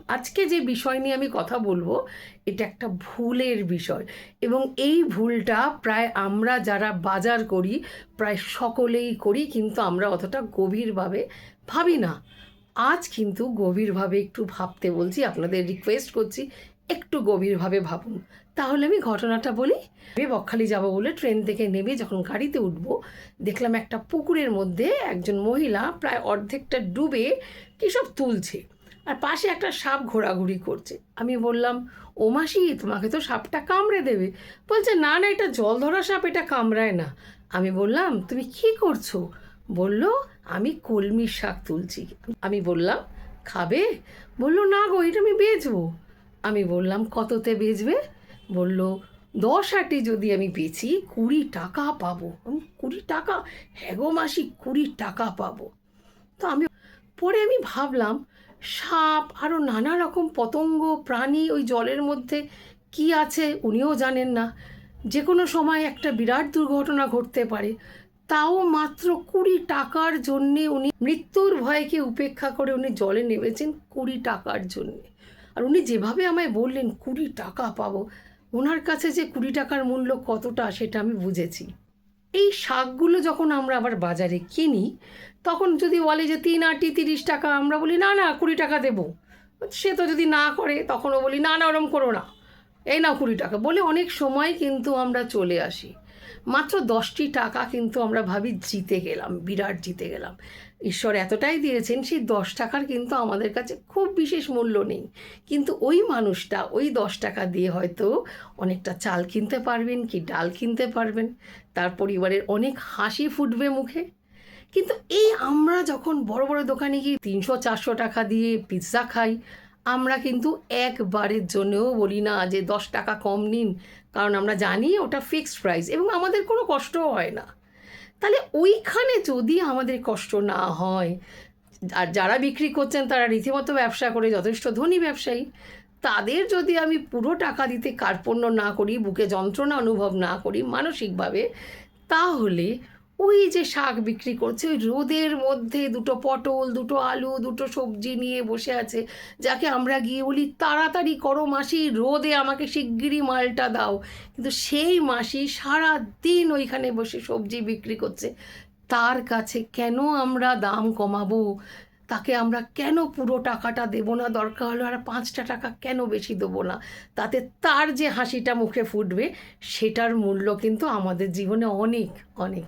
আজকে যে বিষয় নিয়ে আমি কথা বলবো এটা একটা ভুলের বিষয়, এবং এই ভুলটা প্রায় আমরা যারা বাজার করি প্রায় সকলেই করি, কিন্তু আমরা অতটা গভীরভাবে ভাবি না। আজ কিন্তু গভীরভাবে একটু ভাবতে বলছি, আপনাদের রিকোয়েস্ট করছি একটু গভীরভাবে ভাবুন। তাহলে আমি ঘটনাটা বলি। বকখালি যাব বলে ট্রেন থেকে নেমে যখন গাড়িতে উঠবো, দেখলাম একটা পুকুরের মধ্যে একজন মহিলা প্রায় অর্ধেকটা ডুবে কী সব তুলছে, আর পাশে একটা সাপ ঘোরাঘুরি করছে। আমি বললাম, ও মাসি, তোমাকে তো সাপটা কামড়ে দেবে। বলছে, না না, এটা জল ধরা সাপ, এটা কামড়ায় না। আমি বললাম, তুমি কী করছো? বলল, আমি কলমির শাক তুলছি। আমি বললাম, খাবে? বলল, না গো, এটা আমি বেচবো। আমি বললাম, কততে বেচবে? বলল, 10 আটি যদি আমি বেচি 20 টাকা পাবো। 20 টাকা? হ্যাঁ গো মাসি, 20 টাকা পাবো। তো পরে আমি ভাবলাম, সাপ আরও নানা রকম পতঙ্গ প্রাণী ওই জলের মধ্যে কি আছে উনিও জানেন না, যে কোনো সময় একটা বিরাট দুর্ঘটনা ঘটতে পারে। তাও মাত্র 20 টাকার জন্যে উনি মৃত্যুর ভয়কে উপেক্ষা করে উনি জলে নেমেছেন 20 টাকার জন্যে। আর উনি যেভাবে আমায় বললেন 20 টাকা পাবো, ওনার কাছে যে 20 টাকার মূল্য কতটা সেটা আমি বুঝেছি। এই শাকগুলো যখন আমরা আবার বাজারে কিনি, তখন যদি বলে যে 3 আটি 30 টাকা, আমরা বলি না না 20 টাকা দেবো। সে তো যদি না করে তখনও বলি, না না ওরম করো না, এই নাও 20 টাকা বলে অনেক সময় কিন্তু আমরা চলে আসি। মাত্র 10টি টাকা কিন্তু আমরা ভাবি জিতে গেলাম, বিরাট জিতে গেলাম। ঈশ্বর এতটাই দিয়েছেন, সেই 10 টাকার কিন্তু আমাদের কাছে খুব বিশেষ মূল্য নেই। কিন্তু ওই মানুষটা ওই 10 টাকা দিয়ে হয়তো অনেকটা চাল কিনতে পারবেন, কি ডাল কিনতে পারবেন, তার পরিবারের অনেক হাসি ফুটবে মুখে। কিন্তু এই আমরা যখন বড় বড় দোকানে গিয়ে 300-400 টাকা দিয়ে পিৎজা খাই, আমরা কিন্তু একবারের জন্যও বলি না যে 10 টাকা কম নিন, কারণ আমরা জানি ওটা ফিক্সড প্রাইস এবং আমাদের কোনো কষ্টও হয় না। তাহলে ওইখানে যদি আমাদের কষ্ট না হয়, আর যারা বিক্রি করছেন তারা রীতিমতো ব্যবসা করে যথেষ্ট ধনী ব্যবসায়ী, তাদের যদি আমি পুরো টাকা দিতে কার্পণ্য না করি, বুকে যন্ত্রণা অনুভব না করি মানসিকভাবে, তাহলে ওই যে শাক বিক্রি করছে ওই রোদের মধ্যে 2টো পটল, 2টো আলু, 2টো সবজি নিয়ে বসে আছে, যাকে আমরা গিয়ে বলি, তাড়াতাড়ি করো মাসি, রোদে আমাকে শিগগিরই মালটা দাও, কিন্তু সেই মাসি সারা দিন ওইখানে বসে সবজি বিক্রি করছে। তার কাছে কেন আমরা দাম কমাবো? তাকে আমরা কেন পুরো টাকাটা দেবো না? দরকার হলে আর 5টা টাকা কেন বেশি দেবো না? তাতে তার যে হাসিটা মুখে ফুটবে সেটার মূল্য কিন্তু আমাদের জীবনে অনেক অনেক।